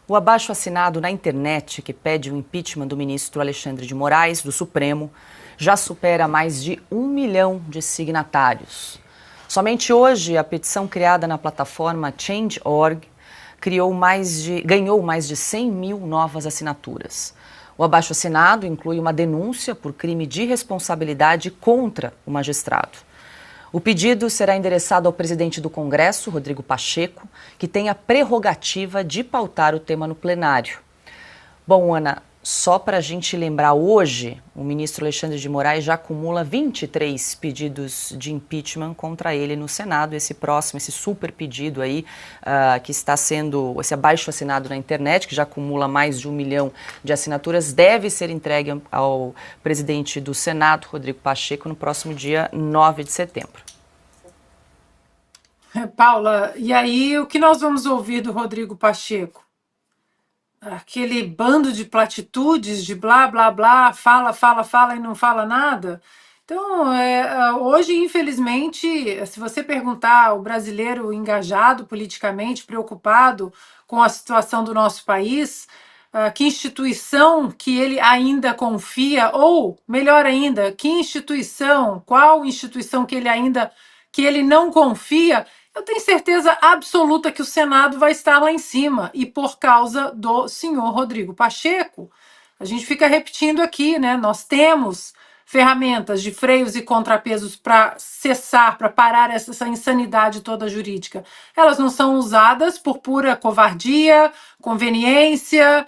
O abaixo-assinado na internet que pede o impeachment do ministro Alexandre de Moraes, do Supremo, já supera mais de 1 milhão de signatários. Somente hoje, a petição criada na plataforma Change.org ganhou mais de 100 mil novas assinaturas. O abaixo-assinado inclui uma denúncia por crime de responsabilidade contra o magistrado. O pedido será endereçado ao presidente do Congresso, Rodrigo Pacheco, que tem a prerrogativa de pautar o tema no plenário. Bom, Ana, só para a gente lembrar, hoje o ministro Alexandre de Moraes já acumula 23 pedidos de impeachment contra ele no Senado. Esse super pedido aí, que está sendo, esse abaixo-assinado na internet, que já acumula mais de 1 milhão de assinaturas, deve ser entregue ao presidente do Senado, Rodrigo Pacheco, no próximo dia 9 de setembro. Paula, e aí o que nós vamos ouvir do Rodrigo Pacheco? Aquele bando de platitudes, de blá, blá, blá, fala, fala, fala e não fala nada. Então, hoje, infelizmente, se você perguntar ao brasileiro engajado politicamente, preocupado com a situação do nosso país, que instituição que ele ainda confia, ou, melhor ainda, qual instituição que ele não confia, eu tenho certeza absoluta que o Senado vai estar lá em cima, e por causa do senhor Rodrigo Pacheco. A gente fica repetindo aqui, né? Nós temos ferramentas de freios e contrapesos para cessar, para parar essa insanidade toda jurídica. Elas não são usadas por pura covardia, conveniência,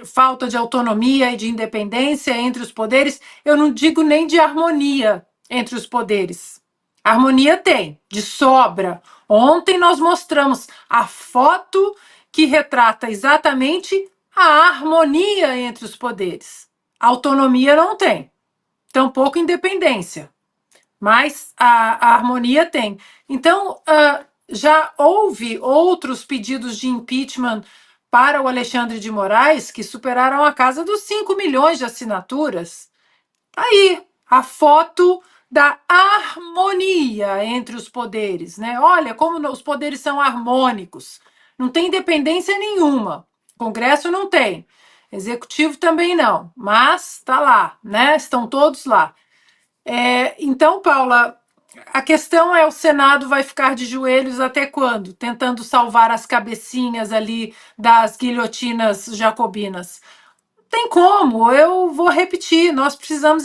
falta de autonomia e de independência entre os poderes. Eu não digo nem de harmonia entre os poderes. Harmonia tem, de sobra. Ontem nós mostramos a foto que retrata exatamente a harmonia entre os poderes. Autonomia não tem, tampouco independência, mas a harmonia tem. Então, já houve outros pedidos de impeachment para o Alexandre de Moraes que superaram a casa dos 5 milhões de assinaturas. Aí, a foto da harmonia entre os poderes, né? Olha como os poderes são harmônicos. Não tem independência nenhuma. Congresso não tem. Executivo também não. Mas está lá, né? Estão todos lá. Então, Paula, a questão é: o Senado vai ficar de joelhos até quando? Tentando salvar as cabecinhas ali das guilhotinas jacobinas. Tem como, eu vou repetir, nós precisamos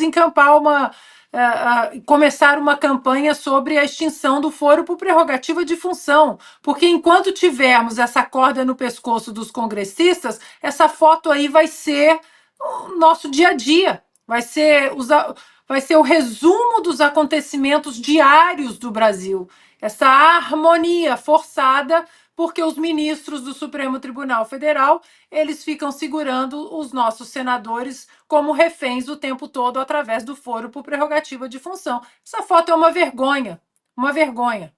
começar uma campanha sobre a extinção do foro por prerrogativa de função, porque enquanto tivermos essa corda no pescoço dos congressistas, essa foto aí vai ser o nosso dia a dia, vai ser o resumo dos acontecimentos diários do Brasil, essa harmonia forçada, porque os ministros do Supremo Tribunal Federal, eles ficam segurando os nossos senadores como reféns o tempo todo através do foro por prerrogativa de função. Essa foto é uma vergonha, uma vergonha.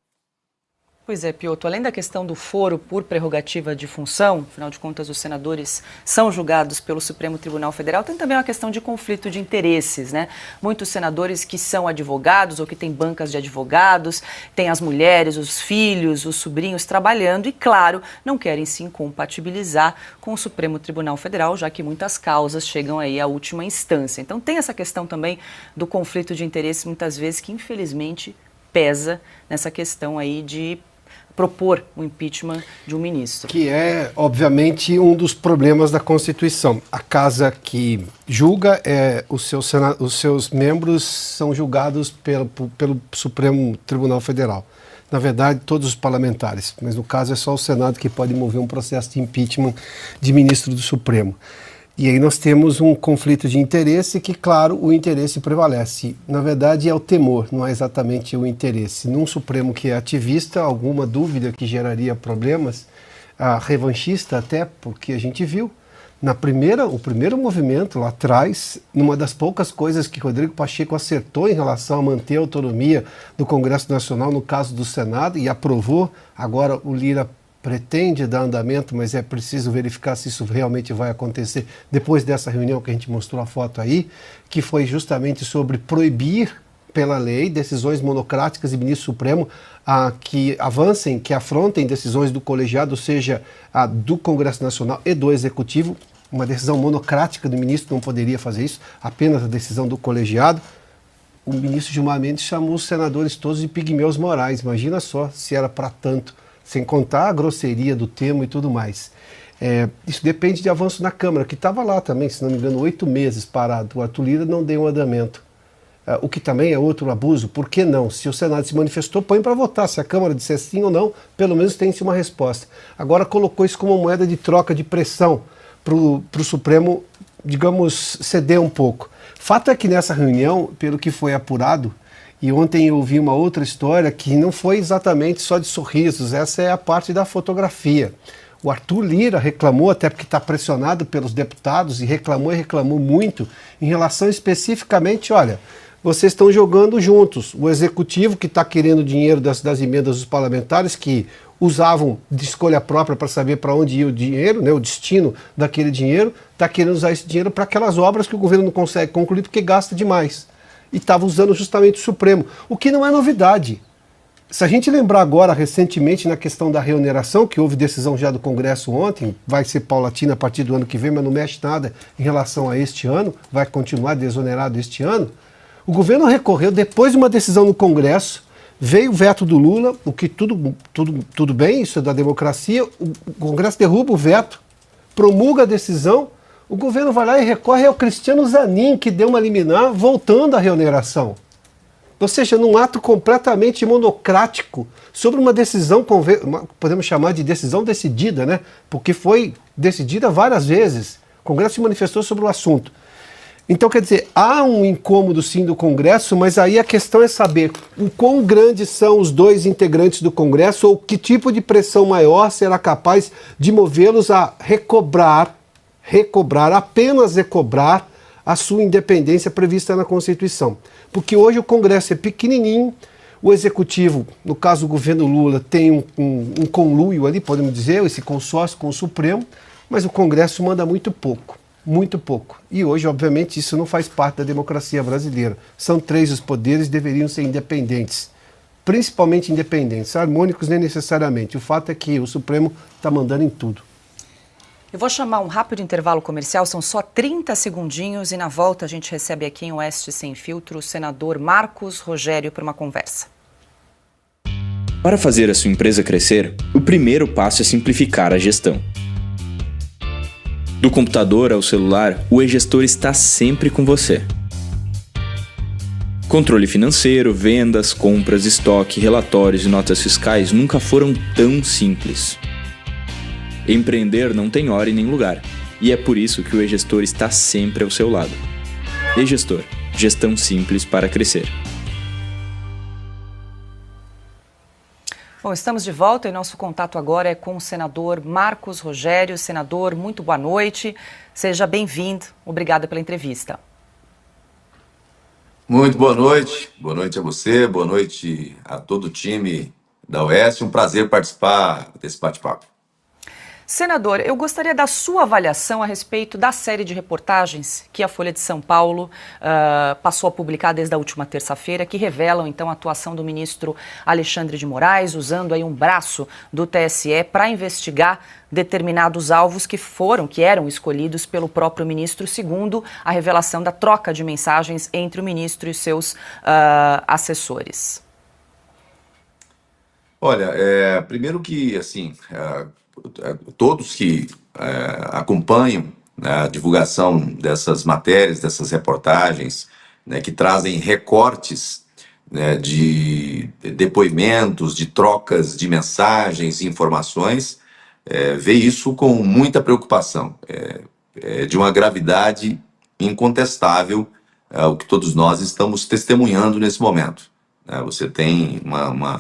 Pois é, Piotr, além da questão do foro por prerrogativa de função, afinal de contas os senadores são julgados pelo Supremo Tribunal Federal, tem também uma questão de conflito de interesses, né? Muitos senadores que são advogados ou que têm bancas de advogados, têm as mulheres, os filhos, os sobrinhos trabalhando e, claro, não querem se incompatibilizar com o Supremo Tribunal Federal, já que muitas causas chegam aí à última instância. Então tem essa questão também do conflito de interesses, muitas vezes, que infelizmente pesa nessa questão aí de propor o impeachment de um ministro. Que é, obviamente, um dos problemas da Constituição. A casa que julga, os seus membros são julgados pelo Supremo Tribunal Federal. Na verdade, todos os parlamentares, mas no caso é só o Senado que pode mover um processo de impeachment de ministro do Supremo. E aí nós temos um conflito de interesse que, claro, o interesse prevalece. Na verdade, é o temor, não é exatamente o interesse. Num Supremo que é ativista, alguma dúvida que geraria problemas, revanchista até, porque a gente viu, o primeiro movimento lá atrás, numa das poucas coisas que Rodrigo Pacheco acertou em relação a manter a autonomia do Congresso Nacional, no caso do Senado, e aprovou, agora o Lira pretende dar andamento, mas é preciso verificar se isso realmente vai acontecer depois dessa reunião que a gente mostrou a foto aí, que foi justamente sobre proibir pela lei, decisões monocráticas de ministro supremo que avancem, que afrontem decisões do colegiado, ou seja, do Congresso Nacional e do Executivo. Uma decisão monocrática do ministro não poderia fazer isso, apenas a decisão do colegiado. O ministro Gilmar Mendes chamou os senadores todos de pigmeus morais. Imagina só se era para tanto, sem contar a grosseria do termo e tudo mais. Isso depende de avanço na Câmara, que estava lá também, se não me engano, 8 meses parado. O Arthur Lira não deu um andamento. O que também é outro abuso. Por que não? Se o Senado se manifestou, põe para votar. Se a Câmara disser sim ou não, pelo menos tem-se uma resposta. Agora colocou isso como moeda de troca de pressão para o Supremo, digamos, ceder um pouco. Fato é que nessa reunião, pelo que foi apurado, e ontem eu ouvi uma outra história que não foi exatamente só de sorrisos, essa é a parte da fotografia. O Arthur Lira reclamou, até porque está pressionado pelos deputados, e reclamou muito, em relação especificamente, olha, vocês estão jogando juntos. O Executivo, que está querendo dinheiro das emendas dos parlamentares, que usavam de escolha própria para saber para onde ia o dinheiro, né, o destino daquele dinheiro, está querendo usar esse dinheiro para aquelas obras que o governo não consegue concluir porque gasta demais. E estava usando justamente o Supremo, o que não é novidade. Se a gente lembrar agora, recentemente, na questão da reoneração, que houve decisão já do Congresso ontem, vai ser paulatina a partir do ano que vem, mas não mexe nada em relação a este ano, vai continuar desonerado este ano, o governo recorreu, depois de uma decisão no Congresso, veio o veto do Lula, o que tudo bem, isso é da democracia, o Congresso derruba o veto, promulga a decisão, o governo vai lá e recorre ao Cristiano Zanin, que deu uma liminar, voltando à reoneração. Ou seja, num ato completamente monocrático, sobre uma decisão, podemos chamar de decisão decidida, né? Porque foi decidida várias vezes. O Congresso se manifestou sobre o assunto. Então, quer dizer, há um incômodo sim do Congresso, mas aí a questão é saber o quão grandes são os dois integrantes do Congresso ou que tipo de pressão maior será capaz de movê-los a apenas recobrar a sua independência prevista na Constituição. Porque hoje o Congresso é pequenininho, o Executivo, no caso do governo Lula, tem um conluio ali, podemos dizer, esse consórcio com o Supremo, mas o Congresso manda muito pouco. Muito pouco. E hoje, obviamente, isso não faz parte da democracia brasileira. São 3 os poderes, deveriam ser independentes. Principalmente independentes, harmônicos nem necessariamente. O fato é que o Supremo está mandando em tudo. Eu vou chamar um rápido intervalo comercial, são só 30 segundinhos e na volta a gente recebe aqui em Oeste Sem Filtro o senador Marcos Rogério para uma conversa. Para fazer a sua empresa crescer, o primeiro passo é simplificar a gestão. Do computador ao celular, o e-gestor está sempre com você. Controle financeiro, vendas, compras, estoque, relatórios e notas fiscais nunca foram tão simples. Empreender não tem hora e nem lugar, e é por isso que o e-gestor está sempre ao seu lado. E-gestor, gestão simples para crescer. Bom, estamos de volta e nosso contato agora é com o senador Marcos Rogério. Senador, muito boa noite. Seja bem-vindo. Obrigada pela entrevista. Muito boa noite. Boa noite a você, boa noite a todo o time da Oeste. Um prazer participar desse bate-papo. Senador, eu gostaria da sua avaliação a respeito da série de reportagens que a Folha de São Paulo passou a publicar desde a última terça-feira, que revelam, então, a atuação do ministro Alexandre de Moraes, usando aí um braço do TSE para investigar determinados alvos que eram escolhidos pelo próprio ministro, segundo a revelação da troca de mensagens entre o ministro e os seus assessores. Olha, primeiro que, assim, todos que acompanham a divulgação dessas matérias, dessas reportagens, né, que trazem recortes, né, de depoimentos, de trocas de mensagens e informações, vê isso com muita preocupação. De uma gravidade incontestável, o que todos nós estamos testemunhando nesse momento. Você tem uma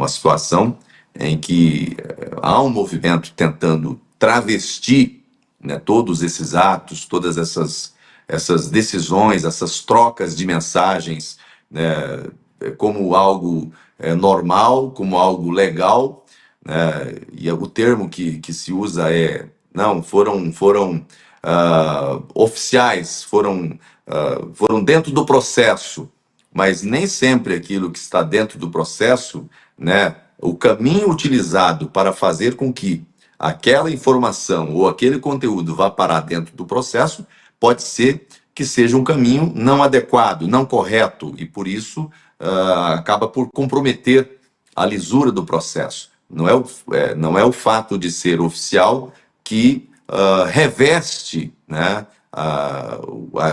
situação em que há um movimento tentando travestir, né, todos esses atos, todas essas decisões, essas trocas de mensagens, né, como algo normal, como algo legal, né, e o termo que se usa foram oficiais, foram dentro do processo, mas nem sempre aquilo que está dentro do processo, né, o caminho utilizado para fazer com que aquela informação ou aquele conteúdo vá parar dentro do processo, pode ser que seja um caminho não adequado, não correto, e por isso acaba por comprometer a lisura do processo. Não é o fato de ser oficial que reveste, né,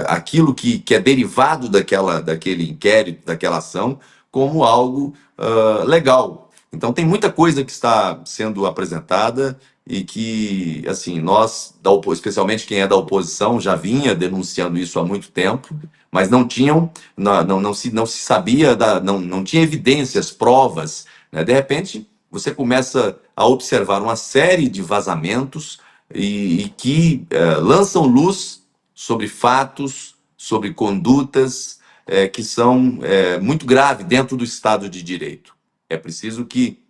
aquilo que é derivado daquele inquérito, daquela ação, como algo legal. Então, tem muita coisa que está sendo apresentada e que, assim, nós, especialmente quem é da oposição, já vinha denunciando isso há muito tempo, mas não se sabia, não tinha evidências, provas, né? De repente, você começa a observar uma série de vazamentos e que lançam luz sobre fatos, sobre condutas que são muito graves dentro do Estado de Direito. É preciso que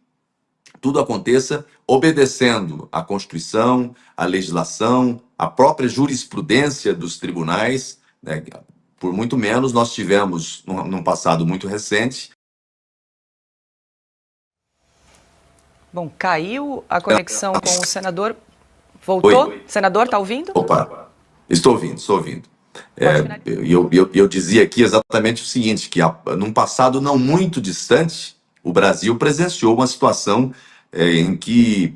tudo aconteça obedecendo à Constituição, à legislação, à própria jurisprudência dos tribunais, né? Por muito menos nós tivemos, num passado muito recente... Bom, caiu a conexão com o senador. Voltou? Oi. Senador, está ouvindo? Opa, estou ouvindo. Eu dizia aqui exatamente o seguinte, que num passado não muito distante, o Brasil presenciou uma situação em que,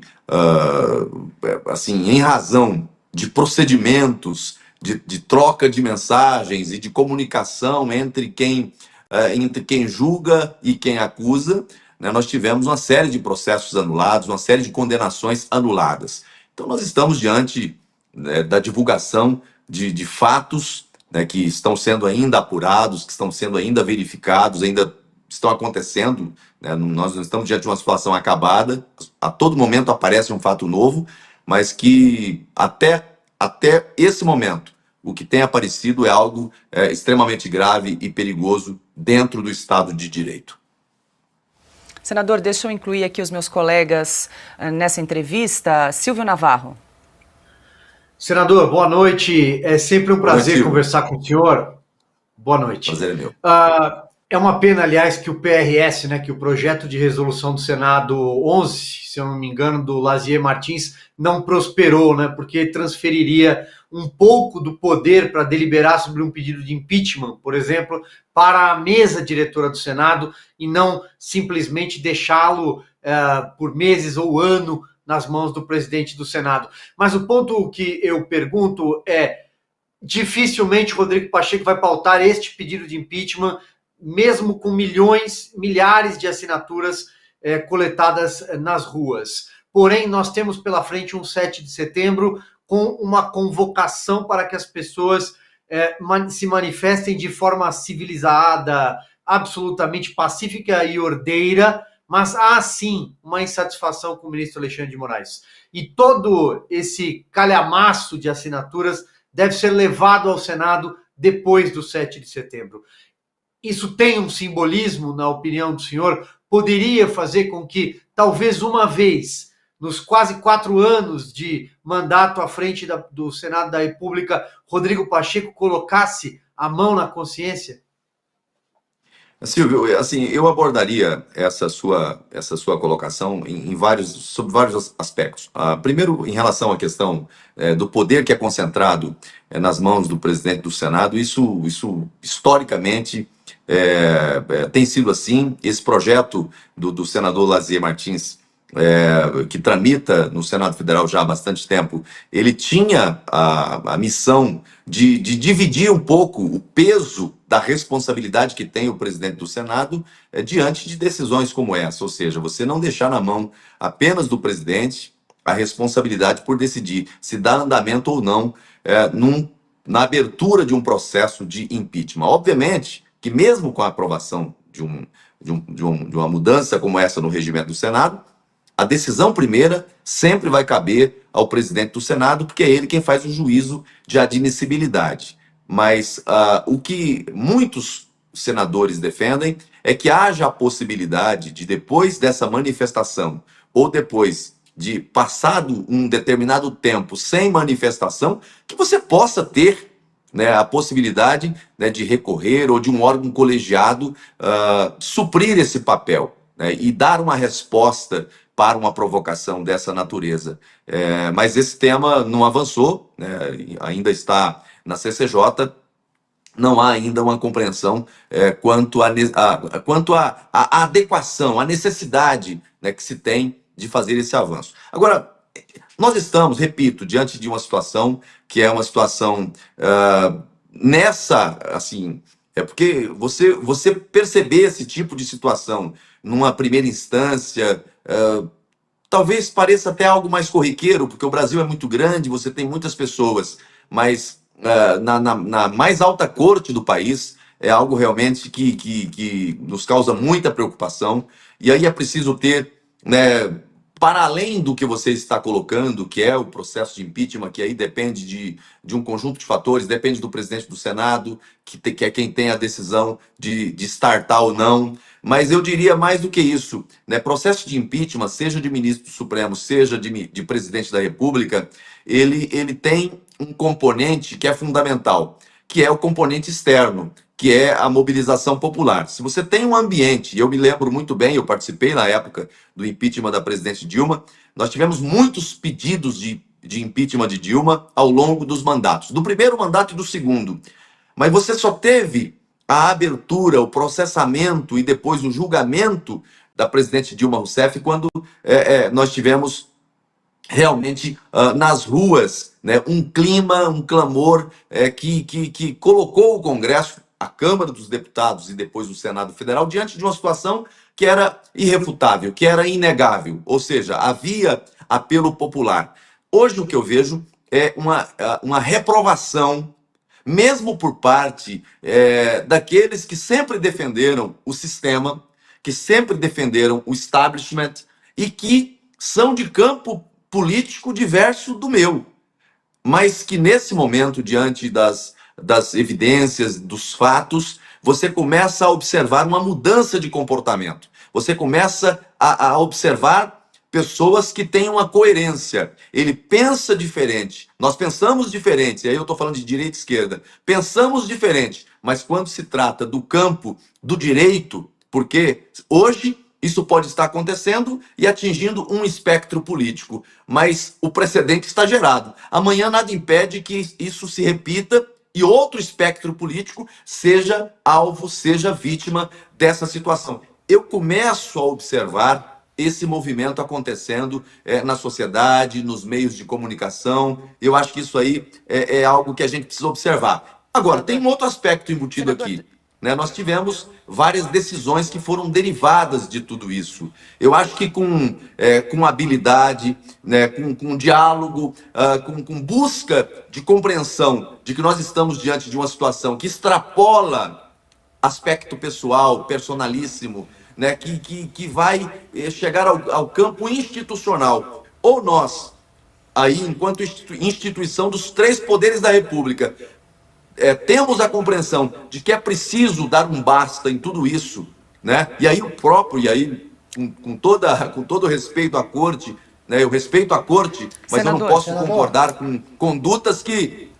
assim, em razão de procedimentos, de troca de mensagens e de comunicação entre quem julga e quem acusa, né, nós tivemos uma série de processos anulados, uma série de condenações anuladas. Então, nós estamos diante, né, da divulgação de fatos, né, que estão sendo ainda apurados, que estão sendo ainda verificados, ainda estão acontecendo, né? Nós não estamos diante de uma situação acabada, a todo momento aparece um fato novo, mas que até esse momento, o que tem aparecido é algo extremamente grave e perigoso dentro do Estado de Direito. Senador, deixa eu incluir aqui os meus colegas nessa entrevista. Silvio Navarro. Senador, boa noite. É sempre um prazer conversar com o senhor. Boa noite. Prazer é meu. É uma pena, aliás, que o PRS, né, que o projeto de resolução do Senado 11, se eu não me engano, do Lazier Martins, não prosperou, né, porque transferiria um pouco do poder para deliberar sobre um pedido de impeachment, por exemplo, para a mesa diretora do Senado e não simplesmente deixá-lo por meses ou ano nas mãos do presidente do Senado. Mas o ponto que eu pergunto é, dificilmente Rodrigo Pacheco vai pautar este pedido de impeachment, mesmo com milhares de assinaturas coletadas nas ruas. Porém, nós temos pela frente um 7 de setembro com uma convocação para que as pessoas se manifestem de forma civilizada, absolutamente pacífica e ordeira, mas há sim uma insatisfação com o ministro Alexandre de Moraes. E todo esse calhamaço de assinaturas deve ser levado ao Senado depois do 7 de setembro. Isso tem um simbolismo, na opinião do senhor? Poderia fazer com que, talvez uma vez, nos quase 4 anos de mandato à frente do Senado da República, Rodrigo Pacheco colocasse a mão na consciência? Silvio, assim, eu abordaria essa sua colocação sobre vários aspectos. Primeiro, em relação à questão do poder que é concentrado nas mãos do presidente do Senado, isso historicamente tem sido assim. Esse projeto do senador Lazier Martins, que tramita no Senado Federal já há bastante tempo, ele tinha a missão de dividir um pouco o peso da responsabilidade que tem o presidente do Senado diante de decisões como essa, ou seja, você não deixar na mão apenas do presidente a responsabilidade por decidir se dá andamento ou não na abertura de um processo de impeachment. Obviamente que mesmo com a aprovação de uma mudança como essa no regimento do Senado, a decisão primeira sempre vai caber ao presidente do Senado, porque é ele quem faz o juízo de admissibilidade. Mas o que muitos senadores defendem é que haja a possibilidade de, depois dessa manifestação, ou depois de passado um determinado tempo sem manifestação, que você possa ter né, a possibilidade, né, de recorrer ou de um órgão colegiado suprir esse papel, né, e dar uma resposta para uma provocação dessa natureza. Mas esse tema não avançou, né, ainda está na CCJ. Não há ainda uma compreensão quanto à adequação, à necessidade, né, que se tem de fazer esse avanço. Agora, nós estamos, repito, diante de uma situação que é uma situação assim, porque você perceber esse tipo de situação numa primeira instância, talvez pareça até algo mais corriqueiro, porque o Brasil é muito grande, você tem muitas pessoas, mas na mais alta corte do país é algo realmente que nos causa muita preocupação, e aí é preciso ter, né, para além do que você está colocando, que é o processo de impeachment, que aí depende de um conjunto de fatores, depende do presidente do Senado, que é quem tem a decisão de startar ou não. Mas eu diria mais do que isso, né? Processo de impeachment, seja de ministro do Supremo, seja de presidente da República, ele tem um componente que é fundamental, que é o componente externo, que é a mobilização popular. Se você tem um ambiente, e eu me lembro muito bem, eu participei na época do impeachment da presidente Dilma, nós tivemos muitos pedidos de impeachment de Dilma ao longo dos mandatos, do primeiro mandato e do segundo. Mas você só teve a abertura, o processamento e depois o julgamento da presidente Dilma Rousseff quando nós tivemos realmente nas ruas, né, um clima, um clamor que colocou o Congresso, a Câmara dos Deputados e depois o Senado Federal diante de uma situação que era irrefutável, que era inegável, ou seja, havia apelo popular. Hoje o que eu vejo é uma reprovação, mesmo por parte daqueles que sempre defenderam o sistema, que sempre defenderam o establishment e que são de campo político diverso do meu, mas que nesse momento, diante das evidências, dos fatos, você começa a observar uma mudança de comportamento. Você começa a observar pessoas que têm uma coerência. Ele pensa diferente, nós pensamos diferente, aí eu estou falando de direita e esquerda, pensamos diferente, mas quando se trata do campo do direito, porque hoje isso pode estar acontecendo e atingindo um espectro político, mas o precedente está gerado. Amanhã nada impede que isso se repita e outro espectro político seja alvo, seja vítima dessa situação. Eu começo a observar esse movimento acontecendo na sociedade, nos meios de comunicação. Eu acho que isso aí é algo que a gente precisa observar. Agora, tem um outro aspecto embutido aqui. Nós tivemos várias decisões que foram derivadas de tudo isso. Eu acho que com habilidade, né, com diálogo, com busca de compreensão de que nós estamos diante de uma situação que extrapola aspecto pessoal, personalíssimo, né, que vai chegar ao campo institucional. Ou nós, aí, enquanto instituição dos três poderes da República, temos a compreensão de que é preciso dar um basta em tudo isso, né? E aí com todo o respeito à corte, né? Eu respeito a corte, mas senador, eu não posso concordar com condutas que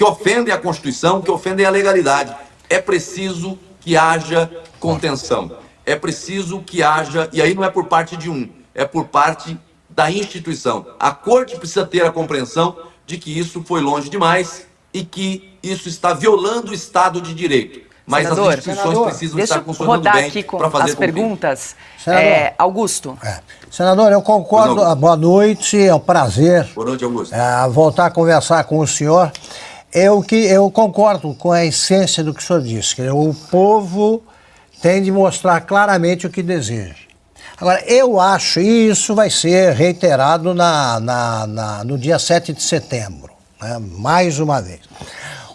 ofendem a Constituição, que ofendem a legalidade. É preciso que haja contenção. É preciso que haja, e aí não é por parte de um, é por parte da instituição. A corte precisa ter a compreensão de que isso foi longe demais e que isso está violando o Estado de Direito. Mas senador, as instituições precisam estar funcionando bem para fazer as perguntas. Augusto. Senador, eu concordo. Boa noite, é um prazer. Boa noite, Augusto. Voltar a conversar com o senhor. Eu concordo com a essência do que o senhor disse. Que o povo tem de mostrar claramente o que deseja. Agora, eu acho, e isso vai ser reiterado no dia 7 de setembro, né, mais uma vez.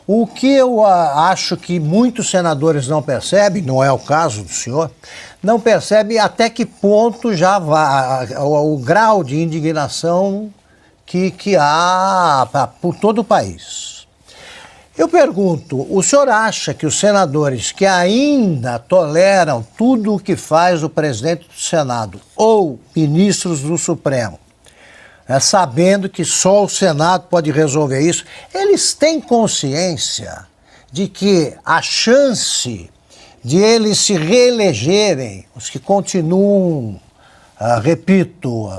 O que eu acho que muitos senadores não percebem, não é o caso do senhor, não percebem até que ponto já vai o grau de indignação que há por todo o país. Eu pergunto, o senhor acha que os senadores que ainda toleram tudo o que faz o presidente do Senado ou ministros do Supremo sabendo que só o Senado pode resolver isso. Eles têm consciência de que a chance de eles se reelegerem, os que continuam, repito,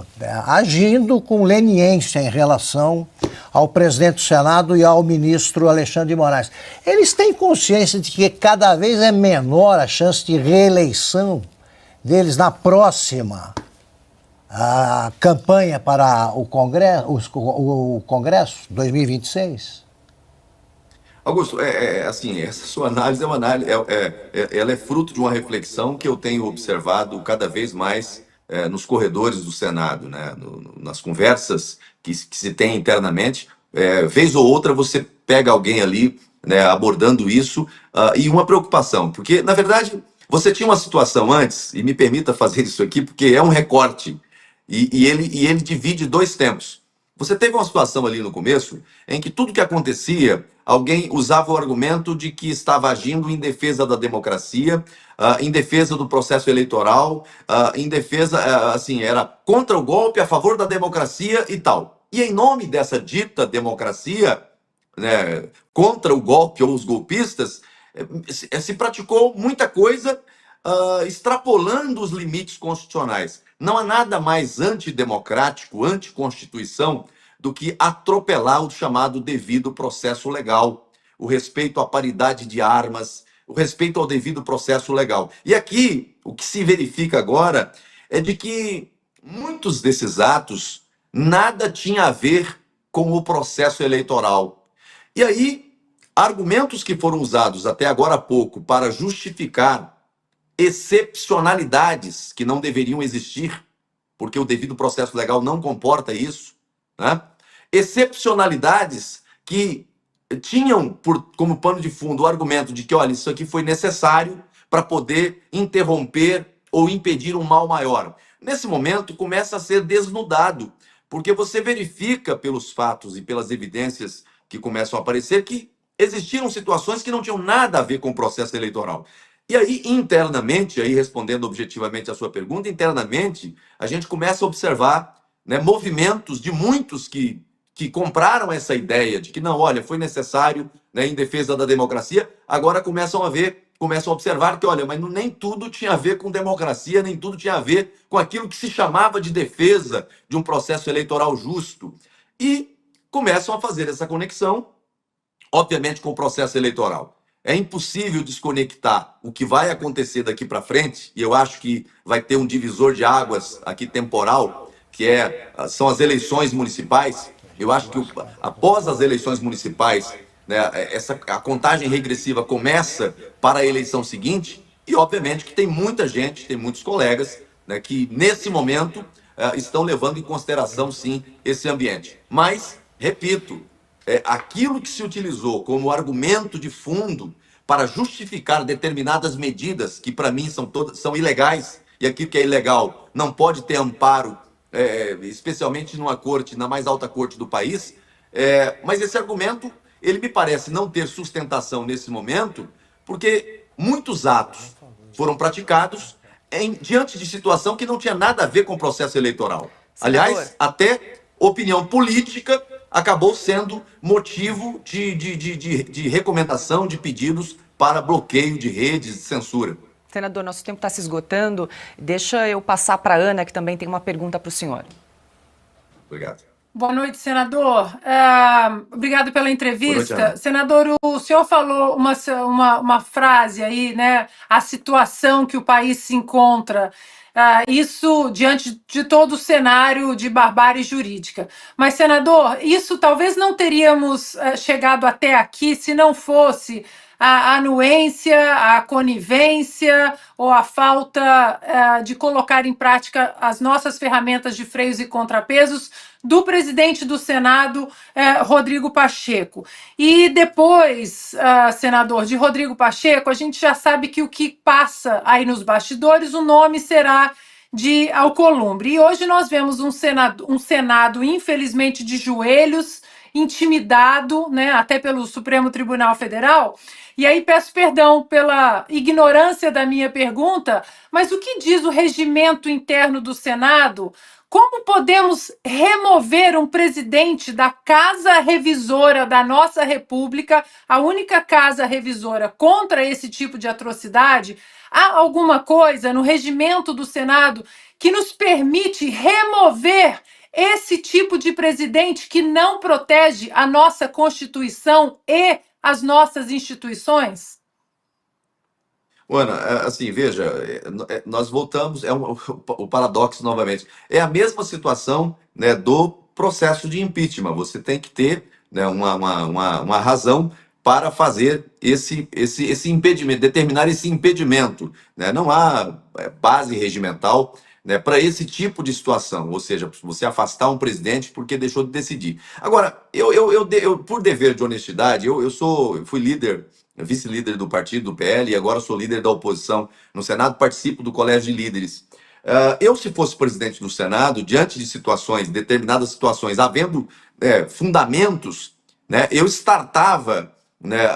agindo com leniência em relação ao presidente do Senado e ao ministro Alexandre de Moraes. Eles têm consciência de que cada vez é menor a chance de reeleição deles na próxima campanha para o Congresso 2026? Augusto, assim, essa sua análise é uma análise, ela é fruto de uma reflexão que eu tenho observado cada vez mais nos corredores do Senado, né? Nas conversas que se tem internamente. Vez ou outra você pega alguém ali, né, abordando isso, e uma preocupação, porque, na verdade, você tinha uma situação antes, e me permita fazer isso aqui, porque é um recorte, e ele divide dois tempos. Você teve uma situação ali no começo em que tudo que acontecia, alguém usava o argumento de que estava agindo em defesa da democracia, em defesa do processo eleitoral, em defesa, assim, era contra o golpe, a favor da democracia e tal. E em nome dessa dita democracia, né, contra o golpe ou os golpistas, se praticou muita coisa extrapolando os limites constitucionais. Não há nada mais antidemocrático, anticonstituição, do que atropelar o chamado devido processo legal, o respeito à paridade de armas, o respeito ao devido processo legal. E aqui, o que se verifica agora é de que muitos desses atos nada tinha a ver com o processo eleitoral. E aí, argumentos que foram usados até agora há pouco para justificar excepcionalidades que não deveriam existir, porque o devido processo legal não comporta isso, né? Excepcionalidades que tinham como pano de fundo o argumento de que, olha, isso aqui foi necessário para poder interromper ou impedir um mal maior. Nesse momento, começa a ser desnudado, porque você verifica pelos fatos e pelas evidências que começam a aparecer que existiram situações que não tinham nada a ver com o processo eleitoral. E aí, internamente, aí respondendo objetivamente a sua pergunta, internamente, a gente começa a observar, né, movimentos de muitos que compraram essa ideia de que, não, olha, foi necessário, né, em defesa da democracia, agora começam a observar que, olha, mas nem tudo tinha a ver com democracia, nem tudo tinha a ver com aquilo que se chamava de defesa de um processo eleitoral justo. E começam a fazer essa conexão, obviamente, com o processo eleitoral. É impossível desconectar o que vai acontecer daqui para frente, e eu acho que vai ter um divisor de águas aqui temporal, que são as eleições municipais. Eu acho que após as eleições municipais, né, a contagem regressiva começa para a eleição seguinte, e obviamente que tem muita gente, tem muitos colegas, né, que nesse momento estão levando em consideração, sim, esse ambiente. Mas, repito, aquilo que se utilizou como argumento de fundo para justificar determinadas medidas que, para mim, são ilegais, e aquilo que é ilegal não pode ter amparo, especialmente numa corte, na mais alta corte do país, mas esse argumento, ele me parece não ter sustentação nesse momento, porque muitos atos foram praticados diante de situação que não tinha nada a ver com o processo eleitoral. Aliás, até opinião política acabou sendo motivo de recomendação, de pedidos para bloqueio de redes, de censura. Senador, nosso tempo está se esgotando. Deixa eu passar para a Ana, que também tem uma pergunta para o senhor. Obrigado. Boa noite, senador. Obrigado pela entrevista. Boa noite, senador, o senhor falou uma frase aí, né? A situação que o país se encontra. Isso diante de todo o cenário de barbárie jurídica. Mas, senador, isso talvez não teríamos chegado até aqui se não fosse a anuência, a conivência ou a falta de colocar em prática as nossas ferramentas de freios e contrapesos do presidente do Senado, Rodrigo Pacheco. E depois, senador, de Rodrigo Pacheco, a gente já sabe que o que passa aí nos bastidores, o nome será de Alcolumbre. E hoje nós vemos um Senado infelizmente, de joelhos, intimidado, né, até pelo Supremo Tribunal Federal. E aí peço perdão pela ignorância da minha pergunta, mas o que diz o regimento interno do Senado Como podemos remover um presidente da casa revisora da nossa República, a única casa revisora contra esse tipo de atrocidade? Há alguma coisa no regimento do Senado que nos permite remover esse tipo de presidente que não protege a nossa Constituição e as nossas instituições? Ana, assim, veja, nós voltamos, o paradoxo novamente. É a mesma situação, né, do processo de impeachment. Você tem que ter, né, uma razão para fazer esse impedimento, determinar esse impedimento, né? Não há base regimental, né, para esse tipo de situação, ou seja, você afastar um presidente porque deixou de decidir. Agora, por dever de honestidade, eu fui líder, vice-líder do partido, do PL, e agora sou líder da oposição no Senado, participo do Colégio de Líderes. Eu, se fosse presidente do Senado, diante de situações, determinadas situações, havendo fundamentos, né, eu startava, né,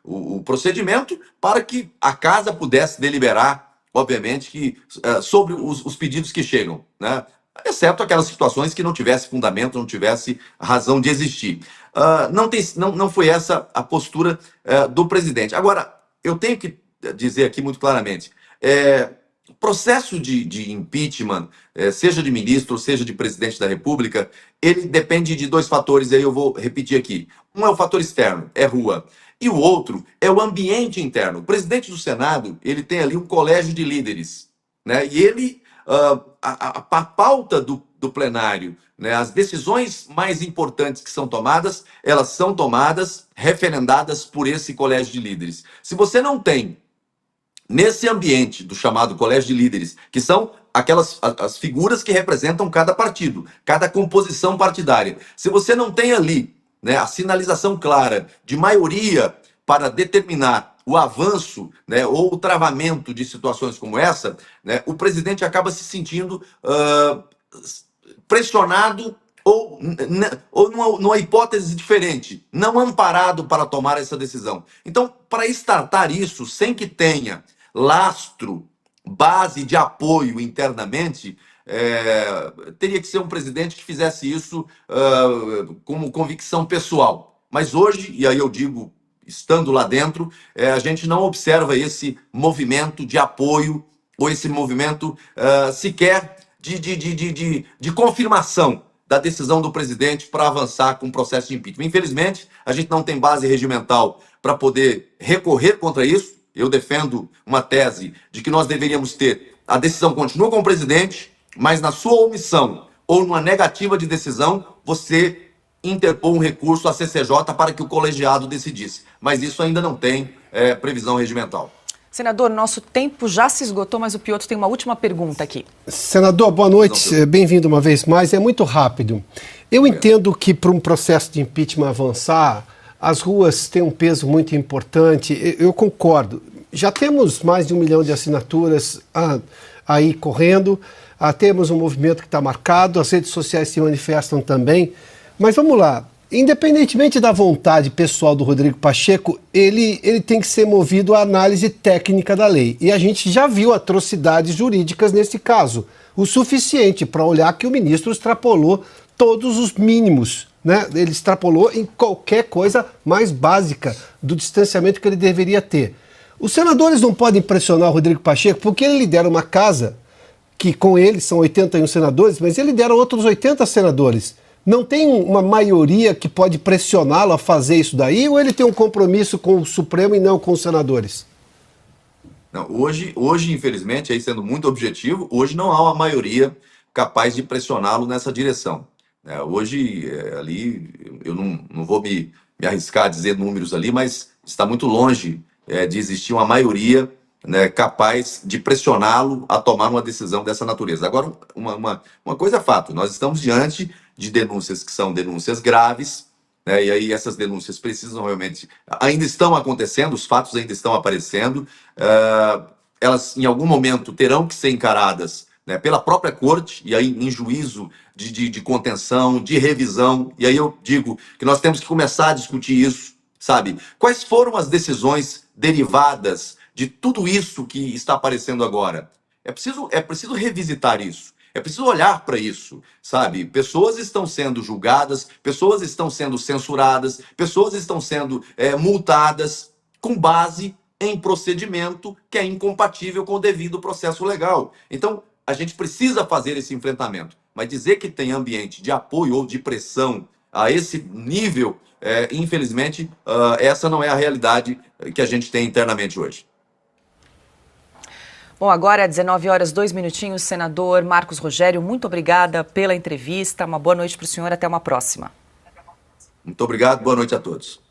o procedimento para que a casa pudesse deliberar, obviamente, sobre os pedidos que chegam, né, exceto aquelas situações que não tivesse fundamento, não tivesse razão de existir. Não foi essa a postura do presidente. Agora, eu tenho que dizer aqui muito claramente, o processo de impeachment, seja de ministro, seja de presidente da República, ele depende de dois fatores, e aí eu vou repetir aqui. Um é o fator externo, é rua, e o outro é o ambiente interno. O presidente do Senado, ele tem ali um colégio de líderes, né? E ele, a pauta do plenário, né, as decisões mais importantes que são tomadas, elas são tomadas, referendadas por esse colégio de líderes. Se você não tem, nesse ambiente do chamado colégio de líderes, que são as figuras que representam cada partido, cada composição partidária, se você não tem ali, né, a sinalização clara de maioria para determinar o avanço, né, ou o travamento de situações como essa, né, o presidente acaba se sentindo pressionado ou numa hipótese diferente, não amparado para tomar essa decisão. Então, para startar isso, sem que tenha lastro, base de apoio internamente, teria que ser um presidente que fizesse isso como convicção pessoal. Mas hoje, e aí eu digo, estando lá dentro, a gente não observa esse movimento de apoio ou esse movimento sequer de confirmação da decisão do presidente para avançar com o processo de impeachment. Infelizmente, a gente não tem base regimental para poder recorrer contra isso. Eu defendo uma tese de que nós deveríamos ter, a decisão continua com o presidente, mas na sua omissão ou numa negativa de decisão, você interpor um recurso à CCJ para que o colegiado decidisse. Mas isso ainda não tem previsão regimental. Senador, nosso tempo já se esgotou, mas o Piotr tem uma última pergunta aqui. Senador, boa noite, bem-vindo uma vez mais. É muito rápido. Eu entendo que para um processo de impeachment avançar, as ruas têm um peso muito importante, eu concordo. Já temos mais de 1 milhão de assinaturas aí correndo, temos um movimento que está marcado, as redes sociais se manifestam também, mas vamos lá. Independentemente da vontade pessoal do Rodrigo Pacheco, ele tem que ser movido à análise técnica da lei. E a gente já viu atrocidades jurídicas nesse caso, o suficiente para olhar que o ministro extrapolou todos os mínimos, né? Ele extrapolou em qualquer coisa mais básica do distanciamento que ele deveria ter. Os senadores não podem pressionar o Rodrigo Pacheco porque ele lidera uma casa que com ele são 81 senadores, mas ele lidera outros 80 senadores. Não tem uma maioria que pode pressioná-lo a fazer isso daí, ou ele tem um compromisso com o Supremo e não com os senadores? Não, hoje, infelizmente, aí sendo muito objetivo, hoje não há uma maioria capaz de pressioná-lo nessa direção. Hoje, ali, eu não vou me arriscar a dizer números ali, mas está muito longe de existir uma maioria, né, capaz de pressioná-lo a tomar uma decisão dessa natureza. Agora, uma coisa é fato, nós estamos diante de denúncias que são denúncias graves, né, e aí essas denúncias precisam realmente, ainda estão acontecendo, os fatos ainda estão aparecendo, elas em algum momento terão que ser encaradas, né, pela própria corte, e aí em juízo de contenção, de revisão, e aí eu digo que nós temos que começar a discutir isso, sabe? Quais foram as decisões derivadas de tudo isso que está aparecendo agora? É preciso revisitar isso. É preciso olhar para isso, sabe? Pessoas estão sendo julgadas, pessoas estão sendo censuradas, pessoas estão sendo multadas com base em procedimento que é incompatível com o devido processo legal. Então, a gente precisa fazer esse enfrentamento. Mas dizer que tem ambiente de apoio ou de pressão a esse nível, infelizmente, essa não é a realidade que a gente tem internamente hoje. Bom, agora 19 horas, 2 minutinhos, senador Marcos Rogério, muito obrigada pela entrevista, uma boa noite para o senhor, até uma próxima. Muito obrigado, boa noite a todos.